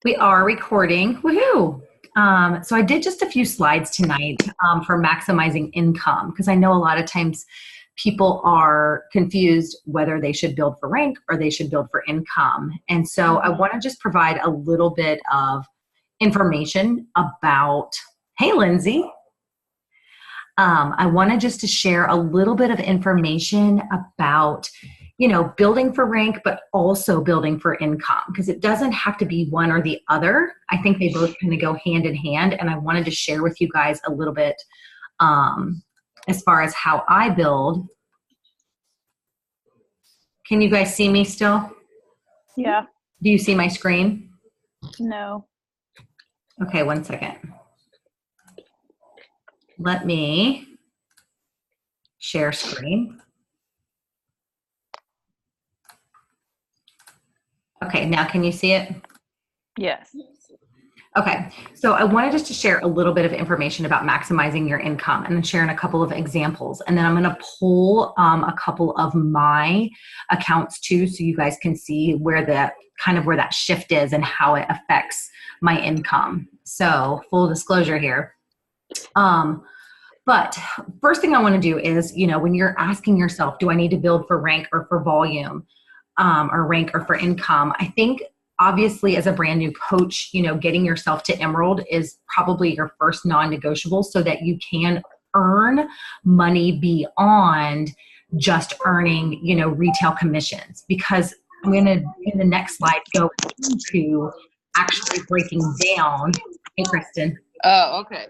We are recording. Woohoo! So I did just a few slides tonight for maximizing income because I know a lot of times people are confused whether they should build for rank or they should build for income. And so I want to just provide a little bit of information about, hey, Lindsay. I wanted just to share a little bit of information about building for rank, but also building for income, because it doesn't have to be one or the other. I think they both kind of go hand in hand. And I wanted to share with you guys a little bit as far as how I build. Can you guys see me still? Yeah. Do you see my screen? No. Okay, one second. Let me share screen. Okay, now can you see it? Yes. Okay, so I wanted just to share a little bit of information about maximizing your income and then sharing a couple of examples. And then I'm going to pull a couple of my accounts too, so you guys can see where that shift is and how it affects my income. So full disclosure here. But first thing I want to do is, when you're asking yourself, do I need to build for rank or for volume? Or rank or for income, I think obviously as a brand new coach, getting yourself to Emerald is probably your first non-negotiable so that you can earn money beyond just earning, retail commissions. Because I'm going to, in the next slide, go into actually breaking down. Hey, Kristen. Oh, okay.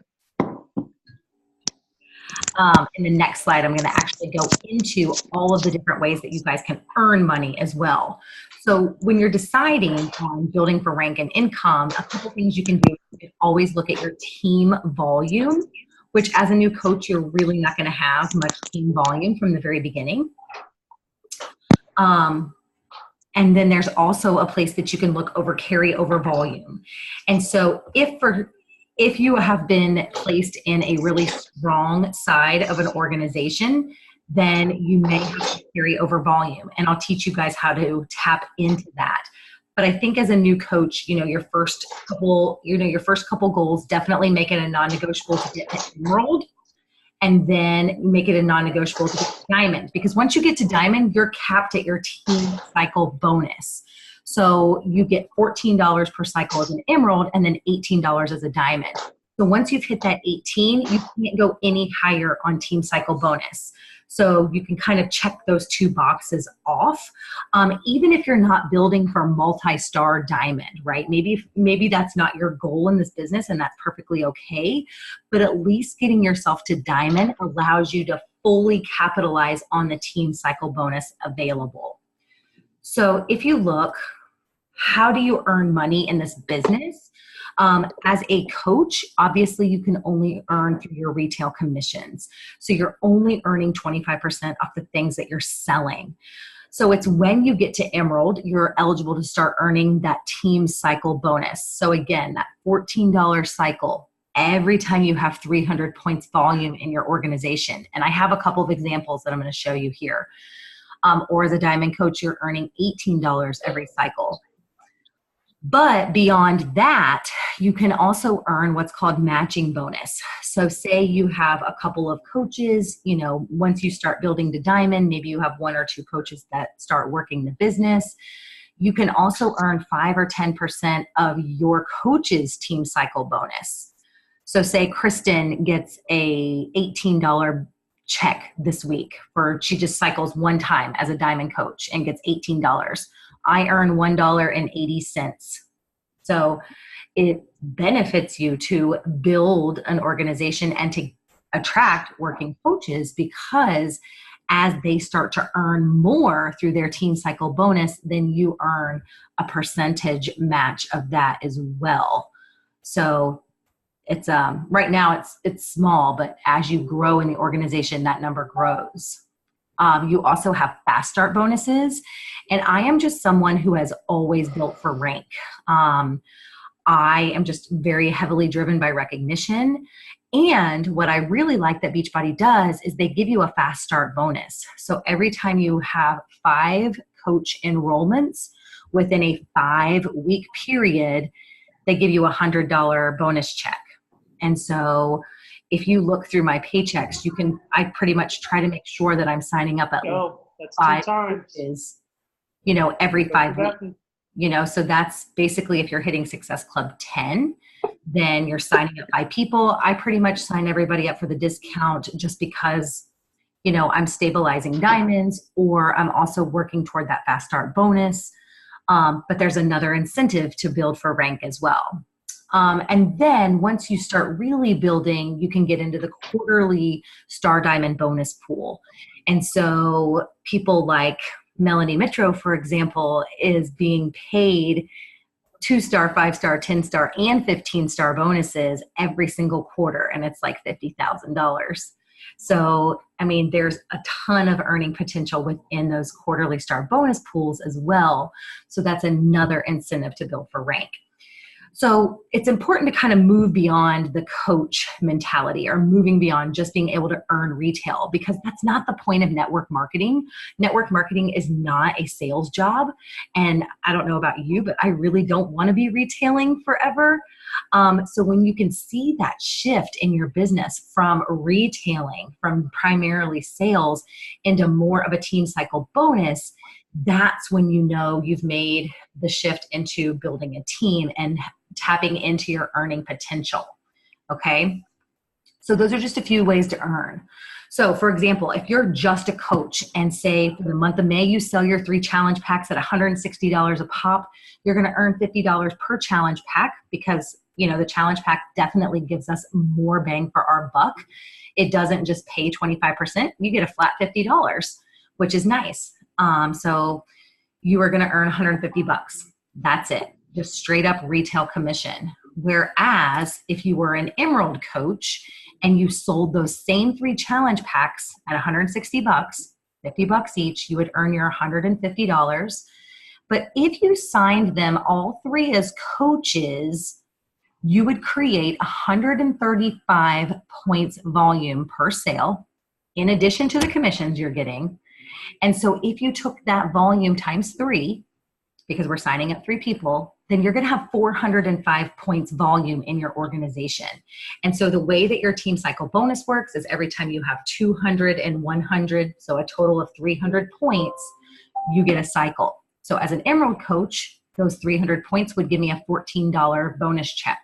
In the next slide, I'm going to actually go into all of the different ways that you guys can earn money as well. So when you're deciding on building for rank and income, a couple things you can do is always look at your team volume, which as a new coach, you're really not going to have much team volume from the very beginning. And then there's also a place that you can look over carryover volume. And so if you have been placed in a really strong side of an organization, then you may have to carry over volume. And I'll teach you guys how to tap into that. But I think as a new coach, your first couple goals, definitely make it a non-negotiable to get to Emerald. And then make it a non-negotiable to get to Diamond. Because once you get to Diamond, you're capped at your team cycle bonus. So you get $14 per cycle as an Emerald and then $18 as a Diamond. So once you've hit that 18, you can't go any higher on team cycle bonus. So you can kind of check those two boxes off, even if you're not building for multi-star Diamond, right? Maybe that's not your goal in this business, and that's perfectly okay. But at least getting yourself to Diamond allows you to fully capitalize on the team cycle bonus available. So if you look, how do you earn money in this business? As a coach, obviously you can only earn through your retail commissions. So you're only earning 25% off the things that you're selling. So it's when you get to Emerald, you're eligible to start earning that team cycle bonus. So again, that $14 cycle every time you have 300 points volume in your organization. And I have a couple of examples that I'm going to show you here. Or as a Diamond coach, you're earning $18 every cycle. But beyond that, you can also earn what's called matching bonus. So say you have a couple of coaches, once you start building to Diamond, maybe you have one or two coaches that start working the business. You can also earn 5 or 10% of your coach's team cycle bonus. So say Kristen gets a $18 check this week she just cycles one time as a Diamond coach and gets $18. I earn $1.80. So it benefits you to build an organization and to attract working coaches, because as they start to earn more through their team cycle bonus, then you earn a percentage match of that as well. So it's right now it's small, but as you grow in the organization, that number grows. You also have fast start bonuses. And I am just someone who has always built for rank. I am just very heavily driven by recognition. And what I really like that Beachbody does is they give you a fast start bonus. So every time you have 5 coach enrollments within a 5-week period, they give you $100 bonus check. And so if you look through my paychecks, I pretty much try to make sure that I'm signing up at least That's 5 2 times. coaches, every 5 weeks. So that's basically if you're hitting Success Club 10, then you're signing up 5 people. I pretty much sign everybody up for the discount just because, I'm stabilizing diamonds, or I'm also working toward that fast start bonus. But there's another incentive to build for rank as well. And then once you start really building, you can get into the quarterly Star Diamond bonus pool. And so people like Melanie Mitro, for example, is being paid 2-star, 5-star, 10-star, and 15-star bonuses every single quarter. And it's like $50,000. So, there's a ton of earning potential within those quarterly star bonus pools as well. So that's another incentive to build for rank. So it's important to kind of move beyond the coach mentality, or moving beyond just being able to earn retail, because that's not the point of network marketing. Network marketing is not a sales job. And I don't know about you, but I really don't want to be retailing forever. So when you can see that shift in your business from retailing, from primarily sales, into more of a team cycle bonus, that's when you've made the shift into building a team and tapping into your earning potential. Okay. So those are just a few ways to earn. So for example, if you're just a coach and say for the month of May, you sell your 3 challenge packs at $160 a pop, you're going to earn $50 per challenge pack, because, the challenge pack definitely gives us more bang for our buck. It doesn't just pay 25%. You get a flat $50, which is nice. So you are going to earn $150. That's it. Just straight up retail commission. Whereas if you were an Emerald coach and you sold those same 3 challenge packs at $160, $50 each, you would earn your $150. But if you signed them all 3 as coaches, you would create 135 points volume per sale, in addition to the commissions you're getting. And so if you took that volume times 3, because we're signing up 3 people, then you're going to have 405 points volume in your organization. And so the way that your team cycle bonus works is every time you have 200 and 100, so a total of 300 points, you get a cycle. So as an Emerald coach, those 300 points would give me a $14 bonus check.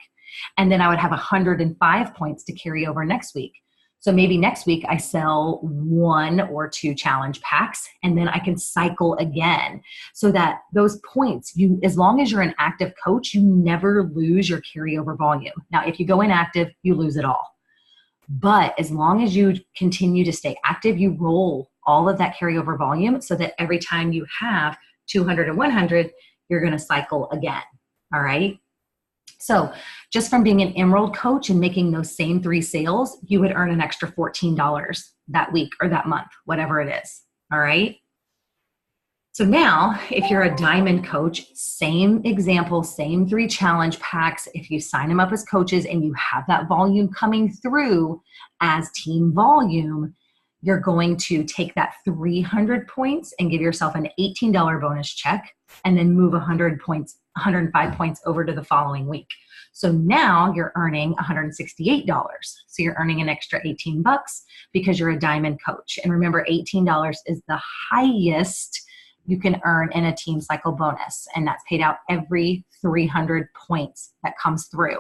And then I would have 105 points to carry over next week. So maybe next week I sell 1 or 2 challenge packs, and then I can cycle again, so that those points, as long as you're an active coach, you never lose your carryover volume. Now, if you go inactive, you lose it all. But as long as you continue to stay active, you roll all of that carryover volume, so that every time you have 200 and 100, you're going to cycle again. All right. So just from being an Emerald coach and making those same 3 sales, you would earn an extra $14 that week or that month, whatever it is. All right. So now if you're a Diamond coach, same example, same 3 challenge packs. If you sign them up as coaches and you have that volume coming through as team volume, you're going to take that 300 points and give yourself an $18 bonus check, and then move 105 points over to the following week. So now you're earning $168. So you're earning an extra $18 because you're a Diamond coach. And remember, $18 is the highest you can earn in a team cycle bonus. And that's paid out every 300 points that comes through.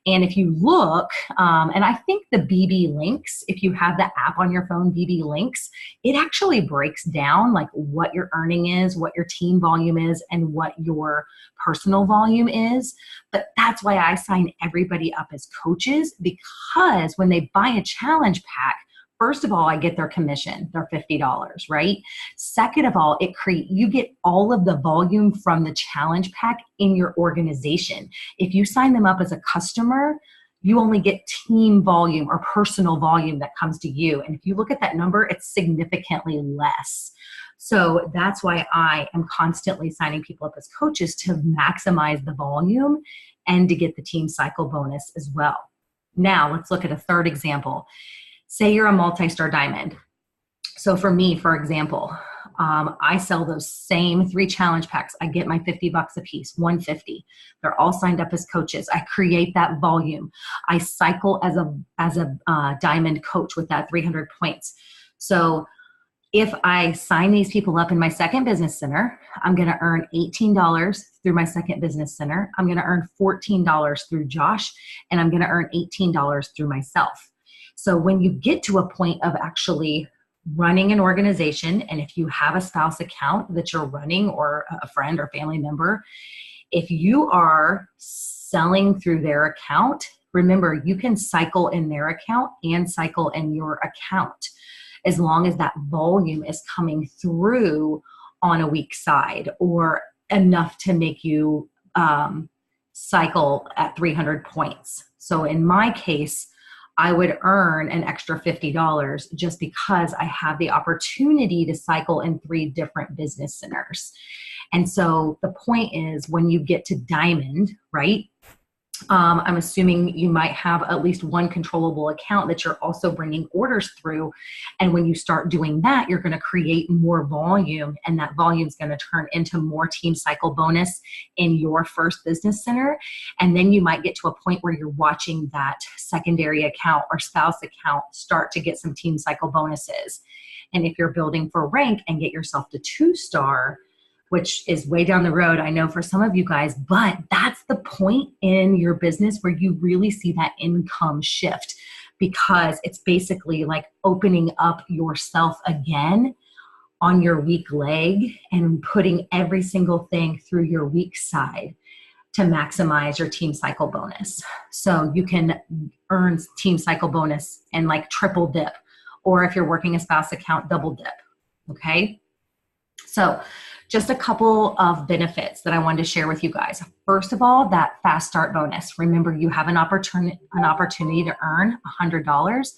And if you look, and I think the BB Links, if you have the app on your phone, BB Links, it actually breaks down like what your earning is, what your team volume is, and what your personal volume is. But that's why I sign everybody up as coaches, because when they buy a challenge pack, first of all, I get their commission, their $50, right? Second of all, you get all of the volume from the challenge pack in your organization. If you sign them up as a customer, you only get team volume or personal volume that comes to you. And if you look at that number, it's significantly less. So that's why I am constantly signing people up as coaches, to maximize the volume and to get the team cycle bonus as well. Now let's look at a third example. Say you're a multi-star diamond. So for me, for example, I sell those same 3 challenge packs. I get my $50 a piece, 150. They're all signed up as coaches. I create that volume. I cycle as a diamond coach with that 300 points. So if I sign these people up in my second business center, I'm going to earn $18 through my second business center. I'm going to earn $14 through Josh, and I'm going to earn $18 through myself. So when you get to a point of actually running an organization, and if you have a spouse account that you're running or a friend or family member, if you are selling through their account, remember you can cycle in their account and cycle in your account, as long as that volume is coming through on a weak side or enough to make you cycle at 300 points. So in my case, I would earn an extra $50 just because I have the opportunity to cycle in 3 different business centers. And so the point is, when you get to diamond, right? I'm assuming you might have at least one controllable account that you're also bringing orders through. And when you start doing that, you're going to create more volume, and that volume is going to turn into more team cycle bonus in your first business center. And then you might get to a point where you're watching that secondary account or spouse account start to get some team cycle bonuses. And if you're building for rank and get yourself to 2-star, which is way down the road, I know for some of you guys, but that's the point in your business where you really see that income shift, because it's basically like opening up yourself again on your weak leg and putting every single thing through your weak side to maximize your team cycle bonus. So you can earn team cycle bonus and like triple dip, or if you're working a spouse account, double dip. Okay. So just a couple of benefits that I wanted to share with you guys. First of all, that fast start bonus. Remember, you have an opportunity to earn $100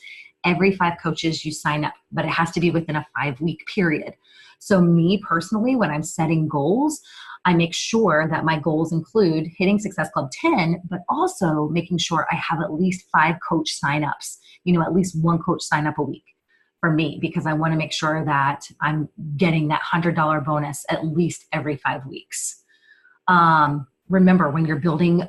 every 5 coaches you sign up, but it has to be within a 5-week period. So me personally, when I'm setting goals, I make sure that my goals include hitting Success Club 10, but also making sure I have at least 5 coach signups, at least 1 coach sign up a week for me, because I want to make sure that I'm getting that $100 bonus at least every 5 weeks. Remember, when you're building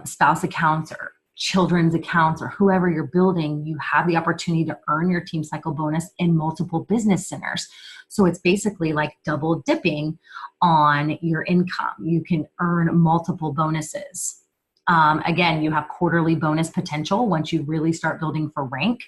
spouse accounts or children's accounts or whoever you're building, you have the opportunity to earn your team cycle bonus in multiple business centers. So it's basically like double dipping on your income. You can earn multiple bonuses. Again, you have quarterly bonus potential once you really start building for rank.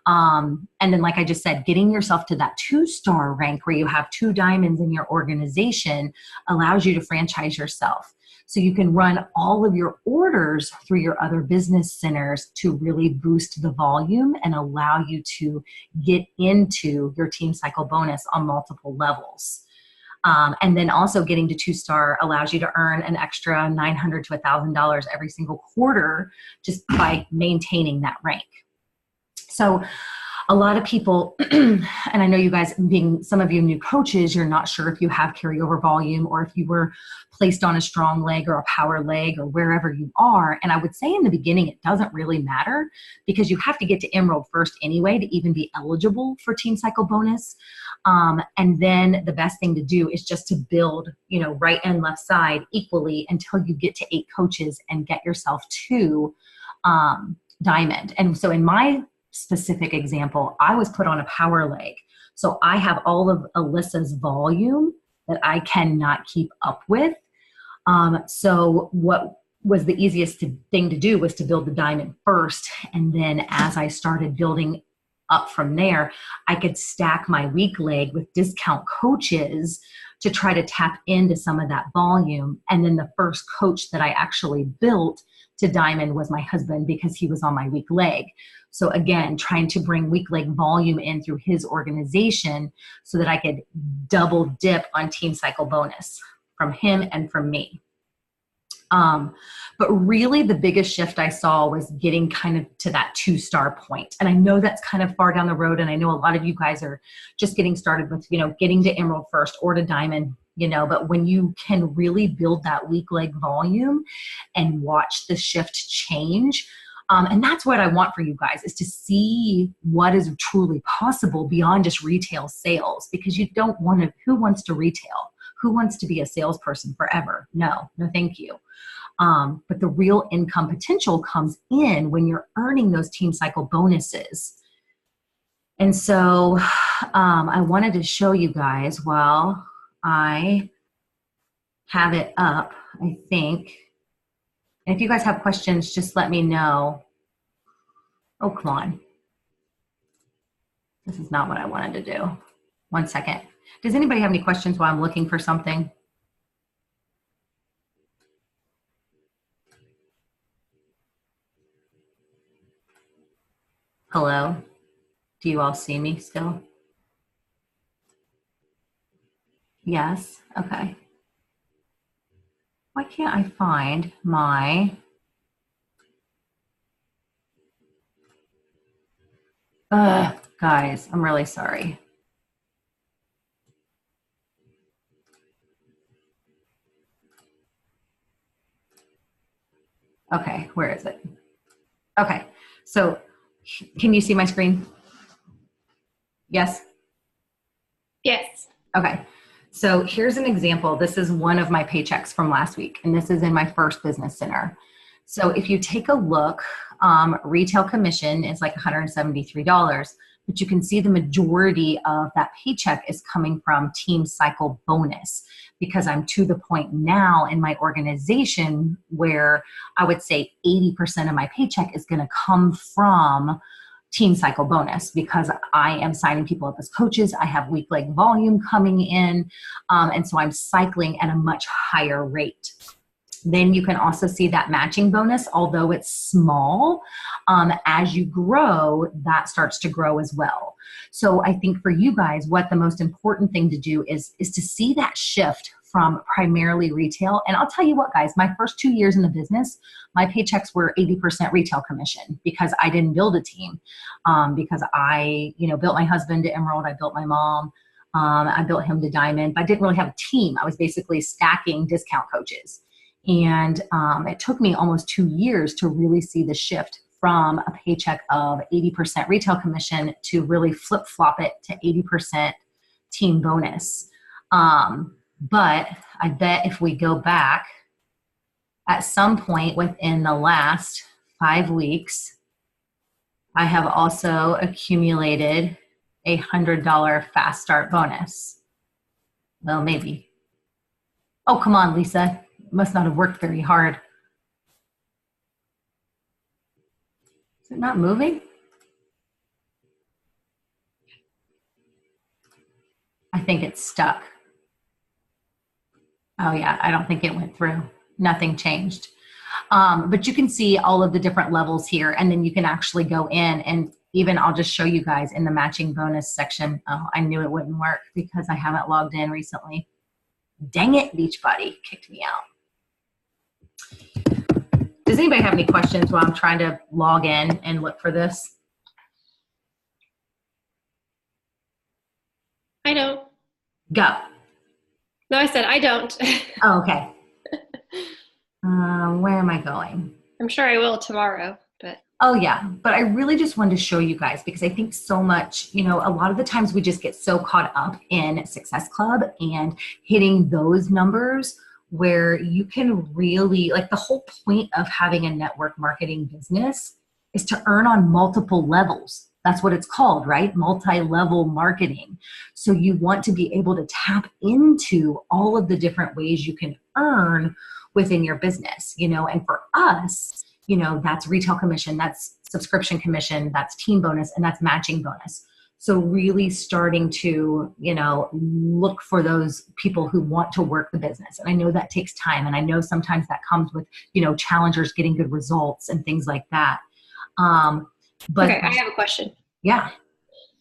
And then, like I just said, getting yourself to that 2-star rank where you have 2 diamonds in your organization allows you to franchise yourself. So you can run all of your orders through your other business centers to really boost the volume and allow you to get into your team cycle bonus on multiple levels. And then also getting to 2-star allows you to earn an extra $900 to $1,000 every single quarter just by maintaining that rank. So a lot of people, and I know you guys, being some of you new coaches, you're not sure if you have carryover volume or if you were placed on a strong leg or a power leg or wherever you are. And I would say in the beginning, it doesn't really matter, because you have to get to Emerald first anyway to even be eligible for Team Cycle bonus. And then the best thing to do is just to build, right and left side equally until you get to 8 coaches and get yourself to Diamond. And so in my specific example, I was put on a power leg. So I have all of Alyssa's volume that I cannot keep up with. So what was the easiest thing to do was to build the diamond first. And then as I started building up from there, I could stack my weak leg with discount coaches to try to tap into some of that volume. And then the first coach that I actually built to diamond was my husband, because he was on my weak leg. So again, trying to bring weak leg volume in through his organization so that I could double dip on Team Cycle bonus from him and from me. But really the biggest shift I saw was getting kind of to that 2-star point. And I know that's kind of far down the road. And I know a lot of you guys are just getting started with, getting to Emerald first or to Diamond, but when you can really build that weak leg volume and watch the shift change, And that's what I want for you guys, is to see what is truly possible beyond just retail sales, because you don't want to, who wants to retail? Who wants to be a salesperson forever? No, no, thank you. But the real income potential comes in when you're earning those team cycle bonuses. And so I wanted to show you guys while I have it up, I think. And if you guys have questions, just let me know. Oh, come on. This is not what I wanted to do. One second. Does anybody have any questions while I'm looking for something? Hello? Do you all see me still? Yes? Okay. Why can't I find my... guys, I'm really sorry. Okay, where is it? Okay, so can you see my screen? Yes? Yes. Okay, so here's an example. This is one of my paychecks from last week, and this is in my first business center. So if you take a look, retail commission is like $173, but you can see the majority of that paycheck is coming from team cycle bonus, because I'm to the point now in my organization where I would say 80% of my paycheck is going to come from team cycle bonus, because I am signing people up as coaches. I have week leg volume coming in. And so I'm cycling at a much higher rate. Then you can also see that matching bonus, although it's small, as you grow, that starts to grow as well. So I think for you guys, what the most important thing to do is to see that shift from primarily retail. And I'll tell you what, guys, my first 2 years in the business, my paychecks were 80% retail commission, because I didn't build a team, because I, built my husband to Emerald, I built my mom, I built him to Diamond, but I didn't really have a team. I was basically stacking discount coaches. And it took me almost 2 years to really see the shift from a paycheck of 80% retail commission to really flip-flop it to 80% team bonus. But I bet if we go back at some point within the last 5 weeks, I have also accumulated a $100 fast start bonus. Well, maybe. Oh, come on, Lisa. Must not have worked very hard. Is it not moving? I think it's stuck. Oh yeah, I don't think it went through. Nothing changed. But you can see all of the different levels here, and then you can actually go in and even I'll just show you guys in the matching bonus section. Oh, I knew it wouldn't work because I haven't logged in recently. Dang it, Beachbody kicked me out. Does anybody have any questions while I'm trying to log in and look for this? I don't. Go. No, I said I don't. Oh, okay. Where am I going? I'm sure I will tomorrow, but. Oh yeah, but I really just wanted to show you guys because I think so much, a lot of the times we just get so caught up in Success Club and hitting those numbers where you can really, like the whole point of having a network marketing business is to earn on multiple levels. That's what it's called, right? Multi-level marketing. So you want to be able to tap into all of the different ways you can earn within your business, and for us, that's retail commission, that's subscription commission, that's team bonus, and that's matching bonus. So really starting to, look for those people who want to work the business. And I know that takes time. And I know sometimes that comes with, challengers getting good results and things like that. But okay, I have a question. Yeah.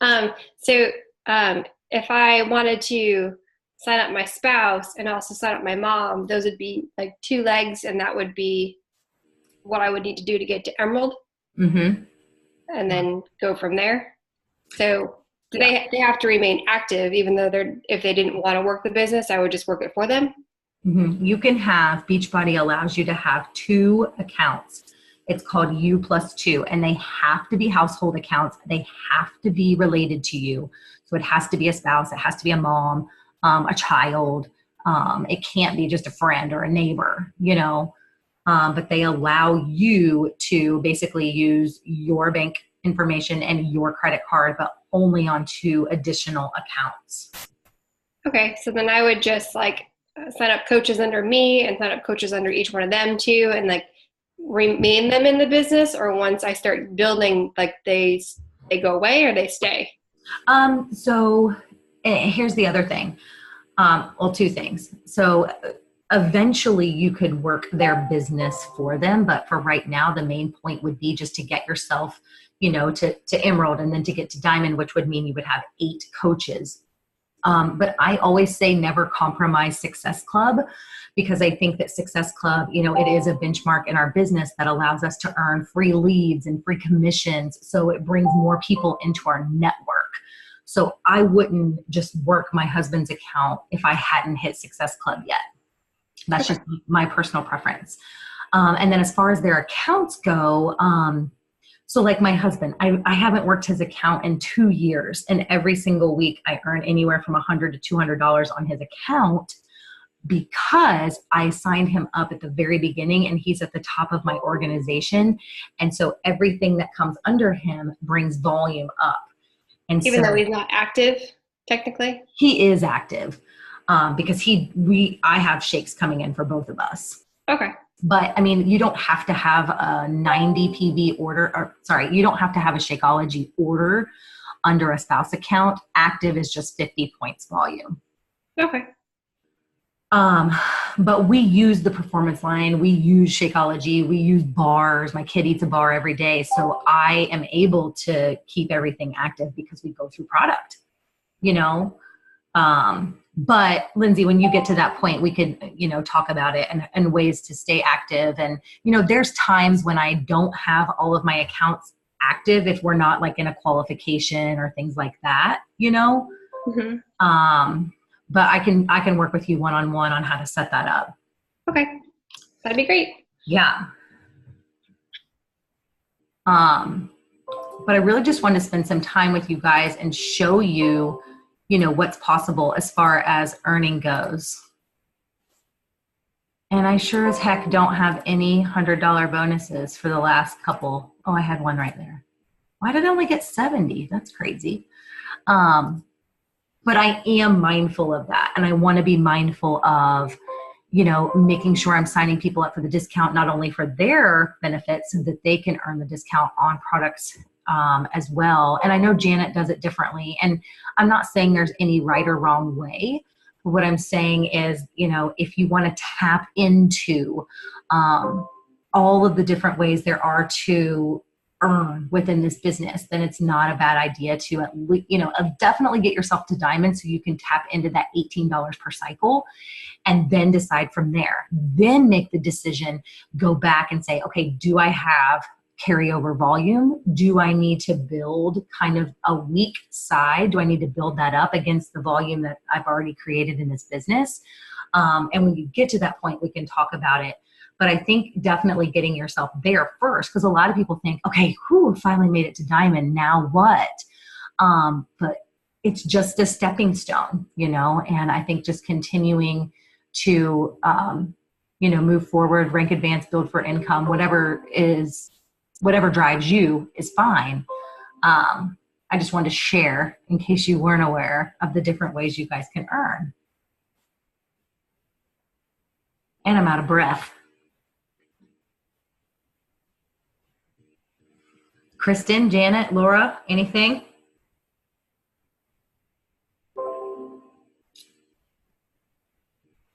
So if I wanted to sign up my spouse and also sign up my mom, those would be like 2 legs, and that would be what I would need to do to get to Emerald, mm-hmm. and then go from there. So do they have to remain active, even though if they didn't want to work the business, I would just work it for them? Mm-hmm. You can have, Beachbody allows you to have 2 accounts. It's called U+2, and they have to be household accounts. They have to be related to you. So it has to be a spouse. It has to be a mom, a child. It can't be just a friend or a neighbor, but they allow you to basically use your bank information and your credit card, but only on 2 additional accounts. Okay, so then I would just sign up coaches under me and sign up coaches under each one of them too, and remain them in the business, or once I start building, they go away or they stay? So here's the other thing. 2 things. So eventually you could work their business for them, but for right now, the main point would be just to get yourself, to Emerald, and then to get to Diamond, which would mean you would have 8 coaches. But I always say never compromise Success Club, because I think that Success Club, it is a benchmark in our business that allows us to earn free leads and free commissions. So it brings more people into our network. So I wouldn't just work my husband's account if I hadn't hit Success Club yet. That's just my personal preference. And then as far as their accounts go, so like my husband, I haven't worked his account in 2 years, and every single week I earn anywhere from $100 to $200 on his account, because I signed him up at the very beginning and he's at the top of my organization. And so everything that comes under him brings volume up. And even so, though he's not active technically? He is active, because I have shakes coming in for both of us. Okay. But I mean, you don't have to have a 90 PV order, you don't have to have a Shakeology order under a spouse account. Active is just 50 points volume. Okay. But we use the Performance Line, we use Shakeology, we use bars. My kid eats a bar every day. So I am able to keep everything active because we go through product, but Lindsay, when you get to that point, we could, talk about it and ways to stay active. And, there's times when I don't have all of my accounts active if we're not in a qualification or things like that, Mm-hmm. But I can work with you one-on-one on how to set that up. Okay. That'd be great. Yeah. But I really just wanted to spend some time with you guys and show you, what's possible as far as earning goes. And I sure as heck don't have any $100 bonuses for the last couple. Oh, I had one right there. Why did I only get 70? That's crazy. But I am mindful of that. And I want to be mindful of, making sure I'm signing people up for the discount, not only for their benefits so that they can earn the discount on products as well. And I know Janet does it differently. And I'm not saying there's any right or wrong way. What I'm saying is, if you want to tap into all of the different ways there are to earn within this business, then it's not a bad idea to at least, definitely get yourself to Diamond so you can tap into that $18 per cycle, and then decide from there. Then make the decision, go back and say, okay, do I have carryover volume? Do I need to build kind of a weak side? Do I need to build that up against the volume that I've already created in this business? And when you get to that point, we can talk about it. But I think definitely getting yourself there first, because a lot of people think, okay, finally made it to Diamond, now what? But it's just a stepping stone, and I think just continuing to, move forward, rank advance, build for income, whatever drives you is fine. I just wanted to share in case you weren't aware of the different ways you guys can earn. And I'm out of breath. Kristen, Janet, Laura, anything?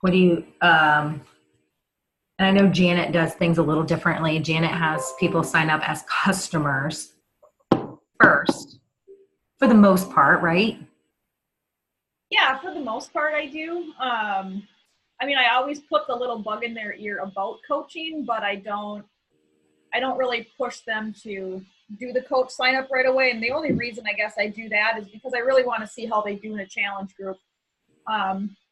What do you, and I know Janet does things a little differently. Janet has people sign up as customers first, for the most part, right? Yeah, for the most part I do. I always put the little bug in their ear about coaching, but I don't really push them to do the coach sign up right away. And the only reason I guess I do that is because I really want to see how they do in a challenge group,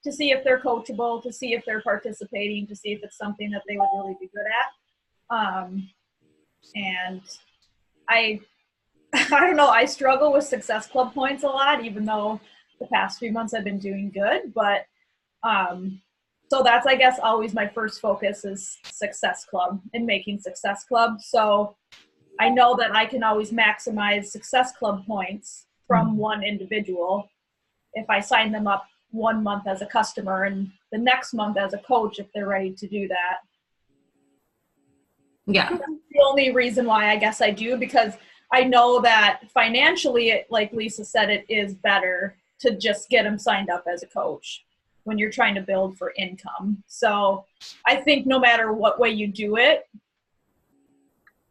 to see if they're coachable, to see if they're participating, to see if it's something that they would really be good at. And I I don't know, I struggle with Success Club points a lot, even though the past few months I've been doing good. But so that's, I guess, always my first focus is Success Club and making Success Club. So I know that I can always maximize Success Club points from one individual if I sign them up 1 month as a customer and the next month as a coach if they're ready to do that. Yeah. That's the only reason why I guess I do, because I know that financially, like Lisa said, it is better to just get them signed up as a coach when you're trying to build for income. So I think no matter what way you do it,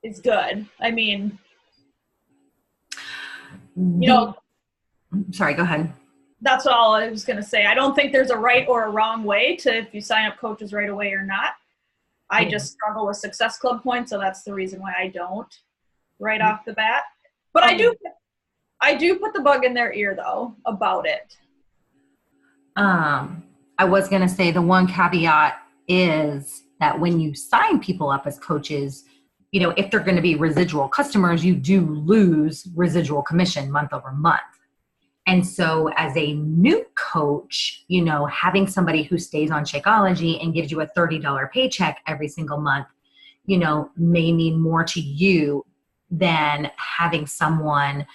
it's good. I mean, you know, Sorry, go ahead. that's all I was going to say. I don't think there's a right or a wrong way to if you sign up coaches right away or not. I just struggle with Success Club points, so that's the reason why I don't right off the bat. But I do put the bug in their ear though about it. I was going to say the one caveat is that when you sign people up as coaches, you know, if they're going to be residual customers, you do lose residual commission month over month. And so as a new coach, you know, having somebody who stays on Shakeology and gives you a $30 paycheck every single month, you know, may mean more to you than having someone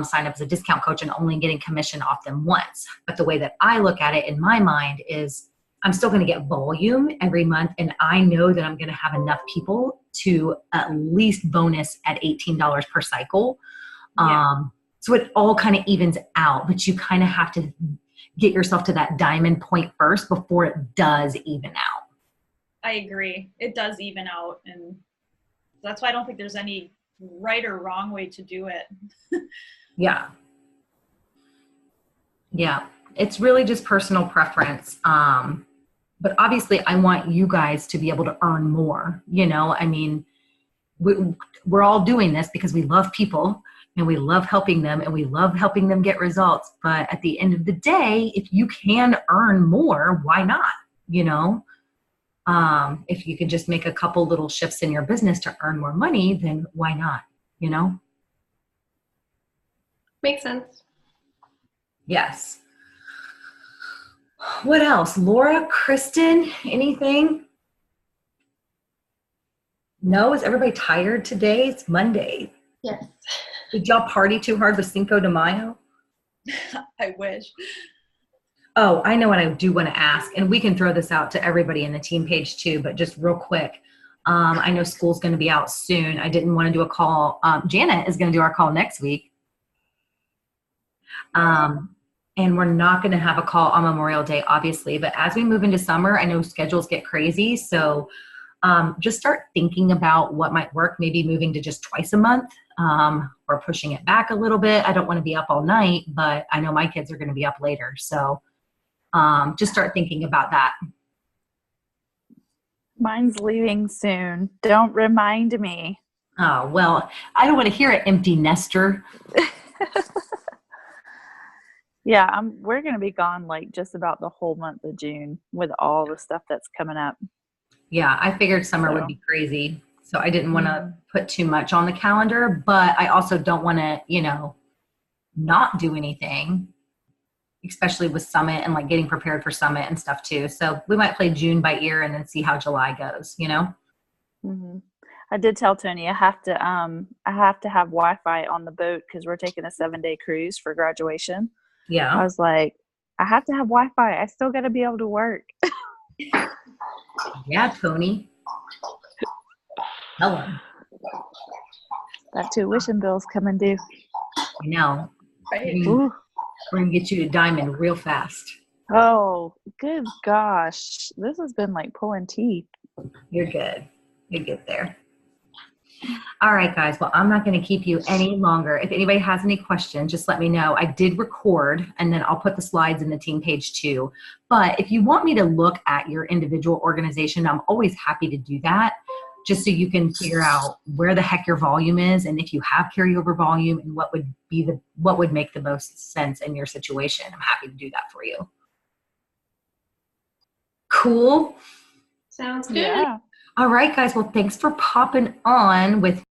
sign up as a discount coach and only getting commission off them once. But the way that I look at it in my mind is I'm still going to get volume every month. And I know that I'm going to have enough people to at least bonus at $18 per cycle. Yeah. So it all kind of evens out, but you kind of have to get yourself to that diamond point first before it does even out. I agree. It does even out. And that's why I don't think there's any right or wrong way to do it. Yeah. Yeah. It's really just personal preference. But obviously I want you guys to be able to earn more, you know, I mean, we're all doing this because we love people and we love helping them and we love helping them get results. But at the end of the day, if you can earn more, why not? You know, if you can just make a couple little shifts in your business to earn more money, then why not? You know? Makes sense. Yes. What else? Laura, Kristen, anything? No? Is everybody tired today? It's Monday. Yes. Did y'all party too hard with Cinco de Mayo? I wish. Oh, I know what I do want to ask, and we can throw this out to everybody in the team page too, but just real quick. I know school's going to be out soon. I didn't want to do a call. Janet is going to do our call next week. And we're not going to have a call on Memorial Day, obviously, but as we move into summer, I know schedules get crazy. So just start thinking about what might work, maybe moving to just twice a month or pushing it back a little bit. I don't want to be up all night, but I know my kids are going to be up later. So just start thinking about that. Mine's leaving soon. Don't remind me. Oh, well, I don't want to hear it, empty nester. Yeah, we're going to be gone like just about the whole month of June with all the stuff that's coming up. Yeah, I figured summer would be crazy. So I didn't want to put too much on the calendar, but I also don't want to, you know, not do anything, especially with Summit and like getting prepared for Summit and stuff too. So we might play June by ear and then see how July goes, you know? Mm-hmm. I did tell Tony I have to have Wi-Fi on the boat because we're taking a 7-day cruise for graduation. Yeah. I was like, I have to have Wi-Fi. I still got to be able to work. Yeah, Tony. Tell him. That tuition bill's coming due. I know. Right. Ooh. We're going to get you to Diamond real fast. Oh, good gosh. This has been like pulling teeth. You're good. You get there. All right, guys. Well, I'm not going to keep you any longer. If anybody has any questions, just let me know. I did record, and then I'll put the slides in the team page too. But if you want me to look at your individual organization, I'm always happy to do that, just so you can figure out where the heck your volume is, and if you have carryover volume, and what would make the most sense in your situation. I'm happy to do that for you. Cool. Sounds good. Yeah. All right, guys. Well, thanks for popping on with